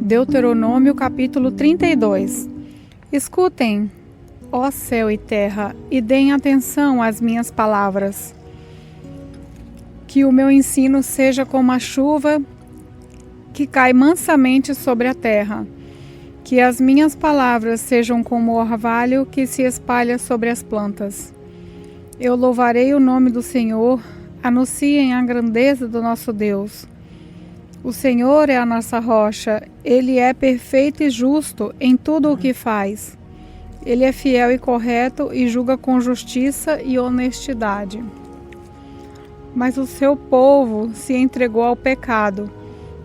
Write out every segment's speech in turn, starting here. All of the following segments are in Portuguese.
Deuteronômio capítulo 32. Escutem, ó céu e terra, e deem atenção às minhas palavras. Que o meu ensino seja como a chuva que cai mansamente sobre a terra. Que as minhas palavras sejam como o orvalho que se espalha sobre as plantas. Eu louvarei o nome do Senhor, anunciem a grandeza do nosso Deus. O Senhor é a nossa rocha, Ele é perfeito e justo em tudo o que faz. Ele é fiel e correto e julga com justiça e honestidade. Mas o seu povo se entregou ao pecado,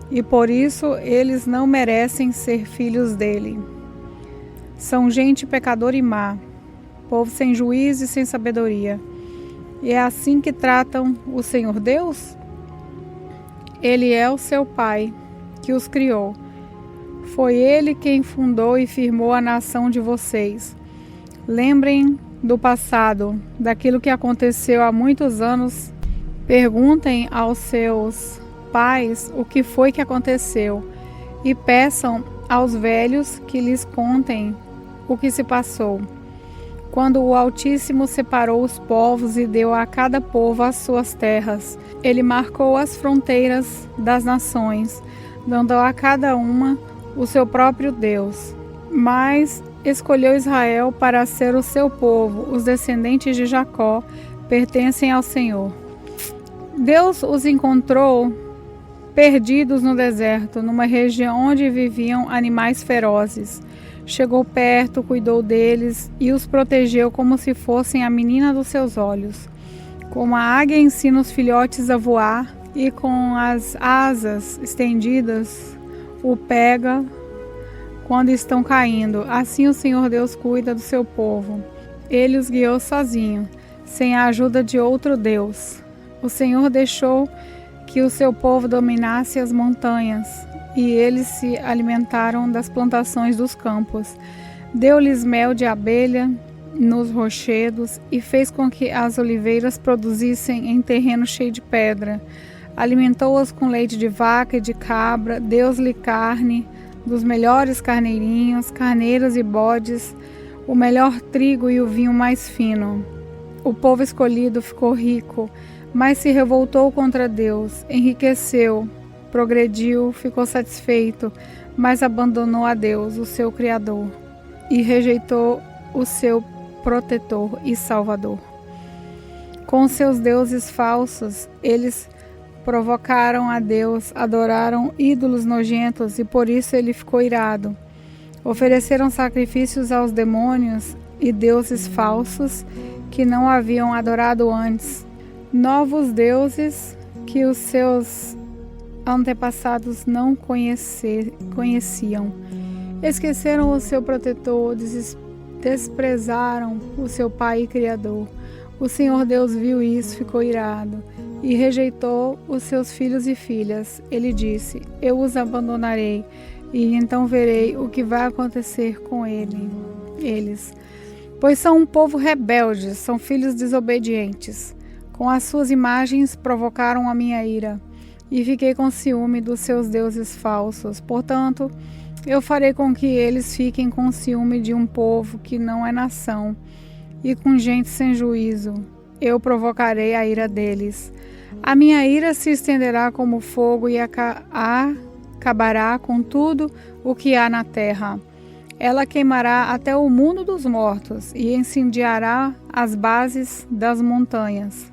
e por isso eles não merecem ser filhos dele. São gente pecadora e má, povo sem juízo e sem sabedoria. E é assim que tratam o Senhor Deus? Ele é o seu Pai, que os criou. Foi Ele quem fundou e firmou a nação de vocês. Lembrem do passado, daquilo que aconteceu há muitos anos. Perguntem aos seus pais o que foi que aconteceu e peçam aos velhos que lhes contem o que se passou. Quando o Altíssimo separou os povos e deu a cada povo as suas terras, Ele marcou as fronteiras das nações, dando a cada uma o seu próprio Deus. Mas escolheu Israel para ser o seu povo, os descendentes de Jacó pertencem ao Senhor. Deus os encontrou perdidos no deserto, numa região onde viviam animais ferozes. Chegou perto, cuidou deles e os protegeu como se fossem a menina dos seus olhos. Como a águia ensina os filhotes a voar e com as asas estendidas o pega quando estão caindo, assim o Senhor Deus cuida do seu povo. Ele os guiou sozinho, sem a ajuda de outro Deus. O Senhor deixou que o seu povo dominasse as montanhas, e eles se alimentaram das plantações dos campos. Deu-lhes mel de abelha nos rochedos e fez com que as oliveiras produzissem em terreno cheio de pedra. Alimentou-as com leite de vaca e de cabra, deu-lhes carne dos melhores carneirinhos, carneiros e bodes, o melhor trigo e o vinho mais fino. O povo escolhido ficou rico, mas se revoltou contra Deus, enriqueceu, progrediu, ficou satisfeito, mas abandonou a Deus, o seu Criador, e rejeitou o seu protetor e Salvador. Com seus deuses falsos, eles provocaram a Deus, adoraram ídolos nojentos e por isso ele ficou irado. Ofereceram sacrifícios aos demônios e deuses falsos que não haviam adorado antes, novos deuses que os seus antepassados não conheciam. Esqueceram o seu protetor, desprezaram o seu Pai e Criador. O Senhor Deus viu isso, ficou irado e rejeitou os seus filhos e filhas. Ele disse: eu os abandonarei e então verei o que vai acontecer com eles. Pois são um povo rebelde, são filhos desobedientes. Com as suas imagens provocaram a minha ira e fiquei com ciúme dos seus deuses falsos. Portanto, eu farei com que eles fiquem com ciúme de um povo que não é nação e com gente sem juízo. Eu provocarei a ira deles. A minha ira se estenderá como fogo e acabará com tudo o que há na terra. Ela queimará até o mundo dos mortos e incendiará as bases das montanhas.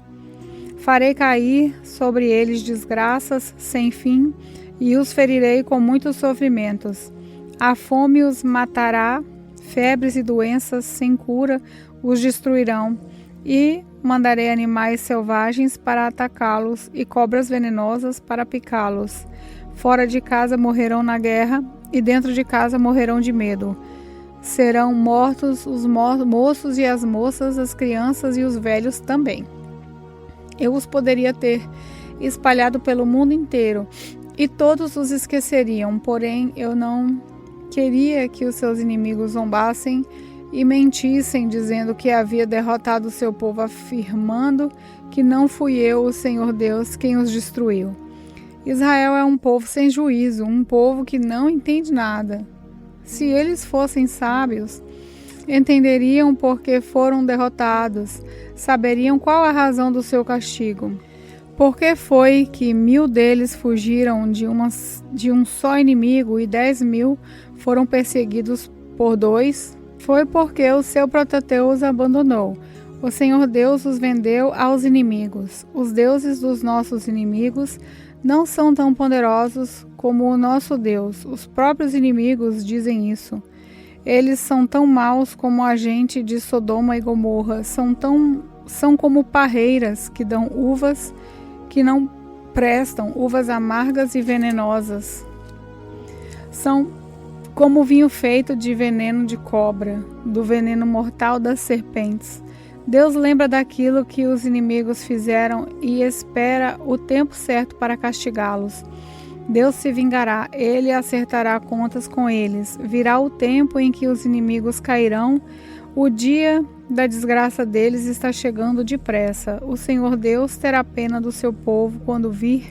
Farei cair sobre eles desgraças sem fim e os ferirei com muitos sofrimentos. A fome os matará, febres e doenças sem cura os destruirão, e mandarei animais selvagens para atacá-los e cobras venenosas para picá-los. Fora de casa morrerão na guerra e dentro de casa morrerão de medo. Serão mortos os moços e as moças, as crianças e os velhos também. Eu os poderia ter espalhado pelo mundo inteiro e todos os esqueceriam, porém eu não queria que os seus inimigos zombassem e mentissem, dizendo que havia derrotado o seu povo, afirmando que não fui eu, o Senhor Deus, quem os destruiu. Israel é um povo sem juízo, um povo que não entende nada. Se eles fossem sábios, entenderiam por que foram derrotados, saberiam qual a razão do seu castigo. Por que foi que 1000 deles fugiram de um só inimigo e 10.000 foram perseguidos por 2? Foi porque o seu protetor os abandonou. O Senhor Deus os vendeu aos inimigos. Os deuses dos nossos inimigos não são tão poderosos como o nosso Deus. Os próprios inimigos dizem isso. Eles são tão maus como a gente de Sodoma e Gomorra. São como parreiras que dão uvas que não prestam, uvas amargas e venenosas. São como vinho feito de veneno de cobra, do veneno mortal das serpentes. Deus lembra daquilo que os inimigos fizeram e espera o tempo certo para castigá-los. Deus se vingará, ele acertará contas com eles. Virá o tempo em que os inimigos cairão, o dia da desgraça deles está chegando depressa. O Senhor Deus terá pena do seu povo quando vir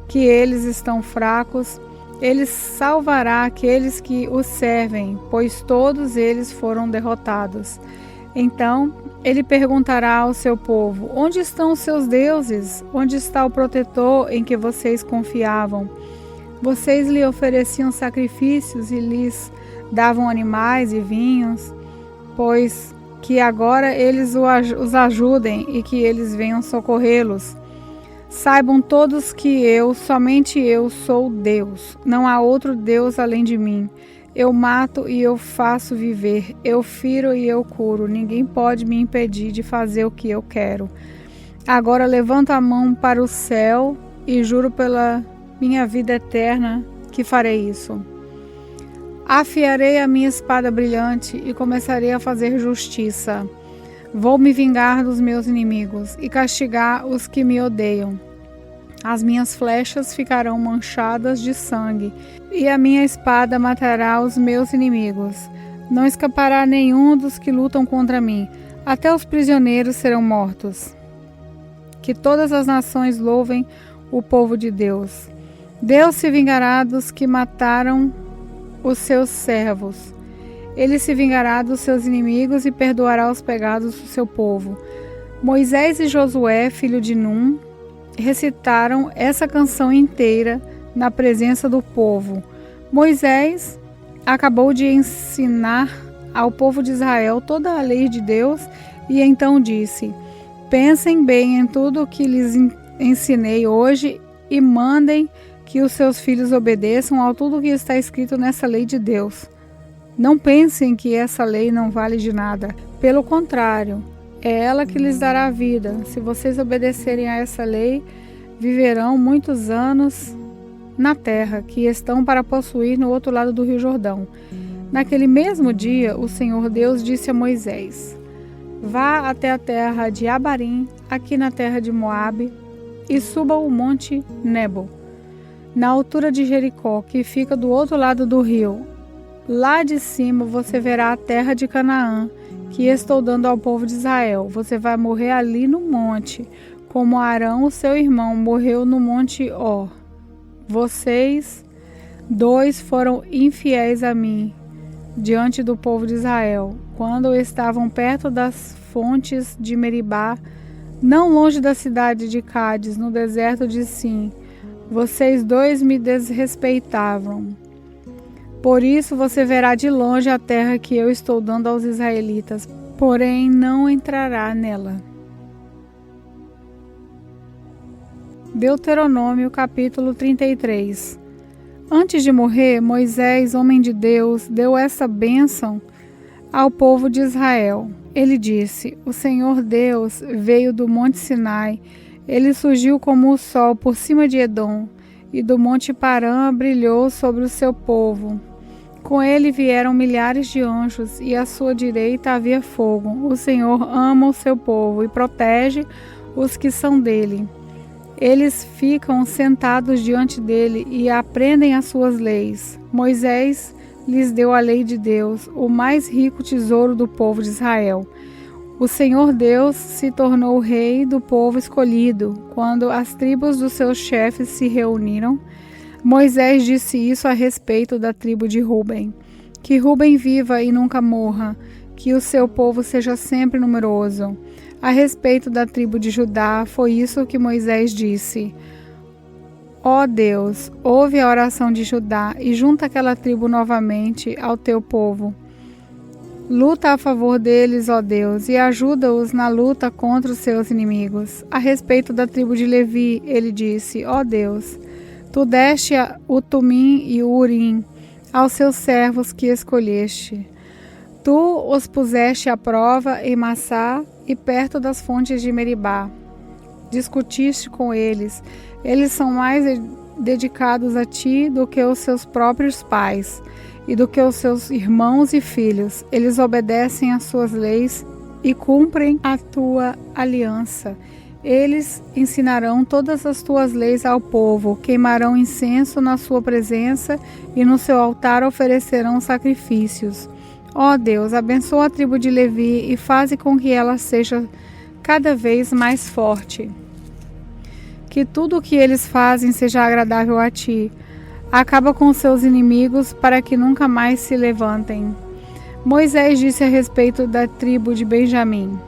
que eles estão fracos. Ele salvará aqueles que o servem, pois todos eles foram derrotados. Então ele perguntará ao seu povo: onde estão os seus deuses? Onde está o protetor em que vocês confiavam? Vocês lhe ofereciam sacrifícios e lhes davam animais e vinhos, pois que agora eles os ajudem e que eles venham socorrê-los. Saibam todos que somente eu, sou Deus. Não há outro Deus além de mim. Eu mato e eu faço viver. Eu firo e eu curo. Ninguém pode me impedir de fazer o que eu quero. Agora levanto a mão para o céu e juro pela minha vida eterna que farei isso. Afiarei a minha espada brilhante e começarei a fazer justiça. Vou me vingar dos meus inimigos e castigar os que me odeiam. As minhas flechas ficarão manchadas de sangue e a minha espada matará os meus inimigos. Não escapará nenhum dos que lutam contra mim. Até os prisioneiros serão mortos. Que todas as nações louvem o povo de Deus. Deus se vingará dos que mataram os seus servos. Ele se vingará dos seus inimigos e perdoará os pecados do seu povo. Moisés e Josué, filho de Num, recitaram essa canção inteira na presença do povo. Moisés acabou de ensinar ao povo de Israel toda a lei de Deus e então disse: pensem bem em tudo o que lhes ensinei hoje e mandem que os seus filhos obedeçam a tudo o que está escrito nessa lei de Deus. Não pensem que essa lei não vale de nada. Pelo contrário, é ela que lhes dará a vida. Se vocês obedecerem a essa lei, viverão muitos anos na terra que estão para possuir no outro lado do Rio Jordão. Naquele mesmo dia, o Senhor Deus disse a Moisés: vá até a terra de Abarim, aqui na terra de Moabe, e suba o monte Nebo, na altura de Jericó, que fica do outro lado do rio. Lá de cima você verá a terra de Canaã, que estou dando ao povo de Israel. Você vai morrer ali no monte, como Arão, o seu irmão, morreu no monte Hor. Vocês 2 foram infiéis a mim, diante do povo de Israel, quando estavam perto das fontes de Meribá, não longe da cidade de Cádiz, no deserto de Sim. Vocês 2 me desrespeitavam. Por isso você verá de longe a terra que eu estou dando aos israelitas, porém não entrará nela. Deuteronômio capítulo 33. Antes de morrer, Moisés, homem de Deus, deu essa bênção ao povo de Israel. Ele disse: o Senhor Deus veio do monte Sinai, ele surgiu como o sol por cima de Edom, e do monte Parã brilhou sobre o seu povo. Com ele vieram milhares de anjos, e à sua direita havia fogo. O Senhor ama o seu povo e protege os que são dele. Eles ficam sentados diante dele e aprendem as suas leis. Moisés lhes deu a lei de Deus, o mais rico tesouro do povo de Israel. O Senhor Deus se tornou rei do povo escolhido. Quando as tribos dos seus chefes se reuniram, Moisés disse isso a respeito da tribo de Ruben. Que Ruben viva e nunca morra, que o seu povo seja sempre numeroso. A respeito da tribo de Judá, foi isso que Moisés disse. Ó Deus, ouve a oração de Judá e junta aquela tribo novamente ao teu povo. Luta a favor deles, ó Deus, e ajuda-os na luta contra os seus inimigos. A respeito da tribo de Levi, ele disse, ó Deus, tu deste o Tumim e o Urim aos seus servos que escolheste. Tu os puseste à prova em Massá e perto das fontes de Meribá. Discutiste com eles. Eles são mais dedicados a ti do que os seus próprios pais e do que os seus irmãos e filhos. Eles obedecem às suas leis e cumprem a tua aliança. Eles ensinarão todas as tuas leis ao povo, queimarão incenso na sua presença e no seu altar oferecerão sacrifícios. Ó Deus, abençoa a tribo de Levi e faze com que ela seja cada vez mais forte. Que tudo o que eles fazem seja agradável a ti. Acaba com seus inimigos para que nunca mais se levantem. Moisés disse a respeito da tribo de Benjamim.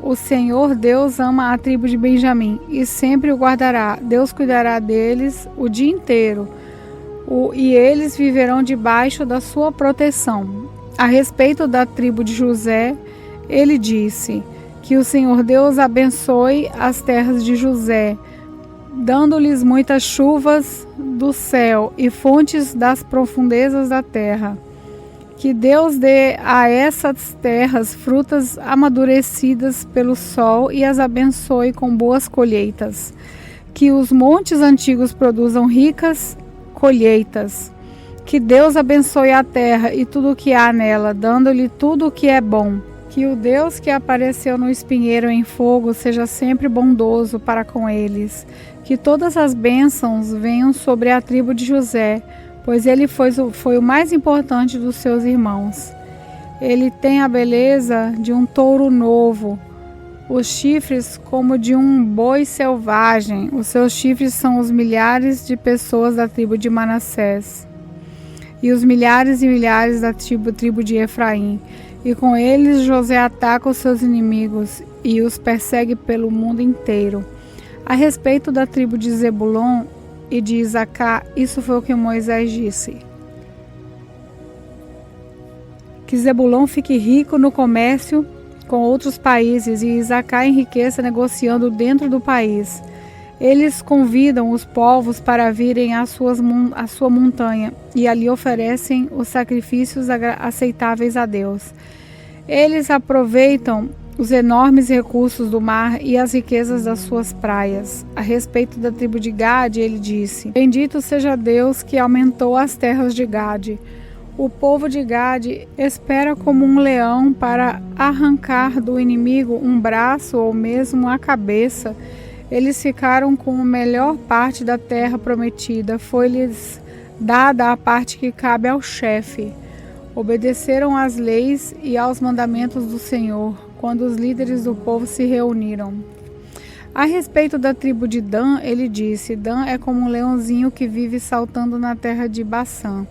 O Senhor Deus ama a tribo de Benjamim e sempre o guardará. Deus cuidará deles o dia inteiro e eles viverão debaixo da sua proteção. A respeito da tribo de José, ele disse que o Senhor Deus abençoe as terras de José, dando-lhes muitas chuvas do céu e fontes das profundezas da terra. Que Deus dê a essas terras frutas amadurecidas pelo sol e as abençoe com boas colheitas. Que os montes antigos produzam ricas colheitas. Que Deus abençoe a terra e tudo o que há nela, dando-lhe tudo o que é bom. Que o Deus que apareceu no espinheiro em fogo seja sempre bondoso para com eles. Que todas as bênçãos venham sobre a tribo de José, pois ele foi o mais importante dos seus irmãos. Ele tem a beleza de um touro novo, os chifres como de um boi selvagem. Os seus chifres são os milhares de pessoas da tribo de Manassés e os milhares e milhares da tribo de Efraim. E com eles José ataca os seus inimigos e os persegue pelo mundo inteiro. A respeito da tribo de Zebulon e de Isacar, isso foi o que Moisés disse. Que Zebulon fique rico no comércio com outros países e Isacar enriqueça negociando dentro do país. Eles convidam os povos para virem à sua montanha e ali oferecem os sacrifícios aceitáveis a Deus. Eles aproveitam os enormes recursos do mar e as riquezas das suas praias. A respeito da tribo de Gade, ele disse: Bendito seja Deus que aumentou as terras de Gade. O povo de Gade espera como um leão para arrancar do inimigo um braço ou mesmo a cabeça. Eles ficaram com a melhor parte da terra prometida. Foi-lhes dada a parte que cabe ao chefe. Obedeceram às leis e aos mandamentos do Senhor, quando os líderes do povo se reuniram. A respeito da tribo de Dan, ele disse: Dan é como um leãozinho que vive saltando na terra de Baçã.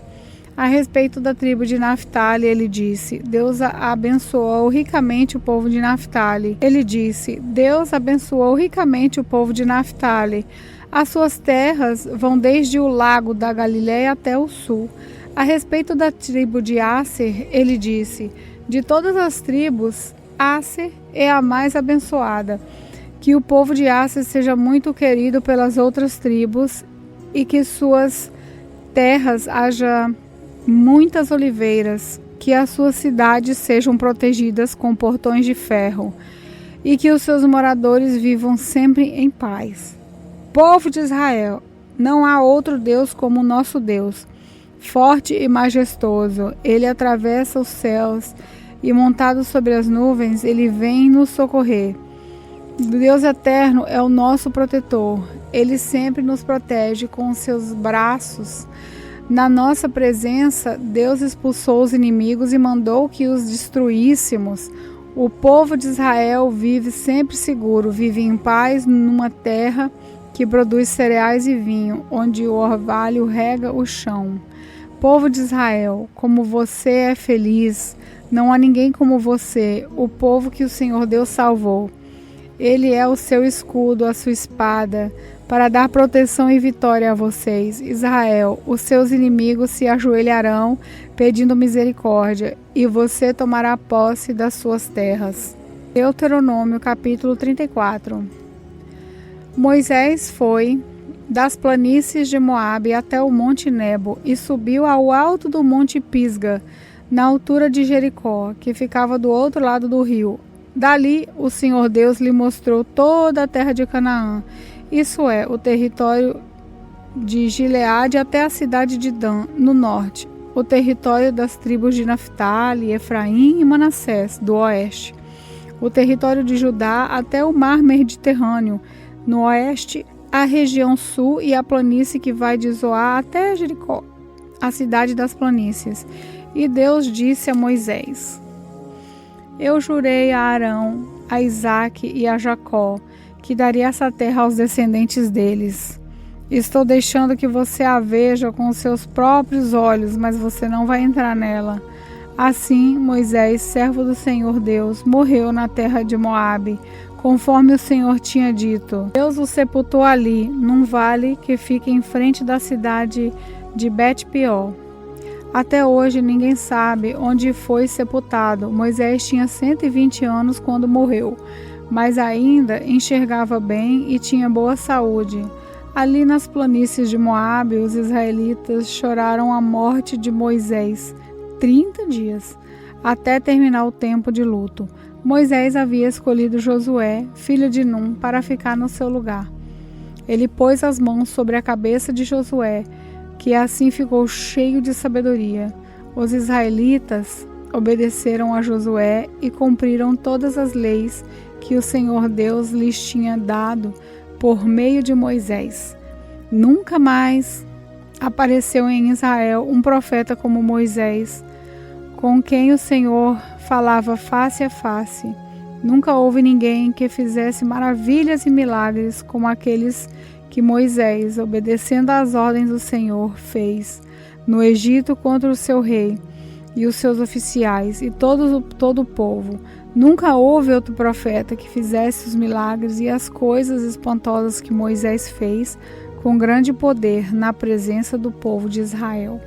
A respeito da tribo de Naftali, ele disse: Deus abençoou ricamente o povo de Naftali. Ele disse: Deus abençoou ricamente o povo de Naftali. As suas terras vão desde o lago da Galileia até o sul. A respeito da tribo de Asser, ele disse: De todas as tribos, Asser é a mais abençoada. Que o povo de Asser seja muito querido pelas outras tribos e que suas terras haja muitas oliveiras, que as suas cidades sejam protegidas com portões de ferro e que os seus moradores vivam sempre em paz. Povo de Israel, não há outro Deus como o nosso Deus, forte e majestoso. Ele atravessa os céus e montado sobre as nuvens, ele vem nos socorrer. Deus eterno é o nosso protetor. Ele sempre nos protege com os seus braços. Na nossa presença, Deus expulsou os inimigos e mandou que os destruíssemos. O povo de Israel vive sempre seguro, vive em paz numa terra que produz cereais e vinho, onde o orvalho rega o chão. Povo de Israel, como você é feliz, não há ninguém como você, o povo que o Senhor Deus salvou. Ele é o seu escudo, a sua espada, para dar proteção e vitória a vocês. Israel, os seus inimigos se ajoelharão, pedindo misericórdia, e você tomará posse das suas terras. Deuteronômio, capítulo 34. Moisés foi das planícies de Moabe até o monte Nebo e subiu ao alto do monte Pisga, na altura de Jericó, que ficava do outro lado do rio. Dali o Senhor Deus lhe mostrou toda a terra de Canaã, isso é, o território de Gileade até a cidade de Dan, no norte, o território das tribos de Naftali, Efraim e Manassés, do oeste, o território de Judá até o mar Mediterrâneo, no oeste, a região sul e a planície que vai de Zoar até Jericó, a cidade das planícies. E Deus disse a Moisés: Eu jurei a Arão, a Isaque e a Jacó que daria essa terra aos descendentes deles. Estou deixando que você a veja com os seus próprios olhos, mas você não vai entrar nela. Assim, Moisés, servo do Senhor Deus, morreu na terra de Moabe, conforme o Senhor tinha dito. Deus o sepultou ali, num vale que fica em frente da cidade de Bet-peor. Até hoje ninguém sabe onde foi sepultado. Moisés tinha 120 anos quando morreu, mas ainda enxergava bem e tinha boa saúde. Ali nas planícies de Moabe, os israelitas choraram a morte de Moisés 30 dias, até terminar o tempo de luto. Moisés havia escolhido Josué, filho de Num, para ficar no seu lugar. Ele pôs as mãos sobre a cabeça de Josué, que assim ficou cheio de sabedoria. Os israelitas obedeceram a Josué e cumpriram todas as leis que o Senhor Deus lhes tinha dado por meio de Moisés. Nunca mais apareceu em Israel um profeta como Moisés, com quem o Senhor falava face a face. Nunca houve ninguém que fizesse maravilhas e milagres como aqueles que Moisés, obedecendo às ordens do Senhor, fez no Egito contra o seu rei e os seus oficiais e todo o povo. Nunca houve outro profeta que fizesse os milagres e as coisas espantosas que Moisés fez com grande poder na presença do povo de Israel.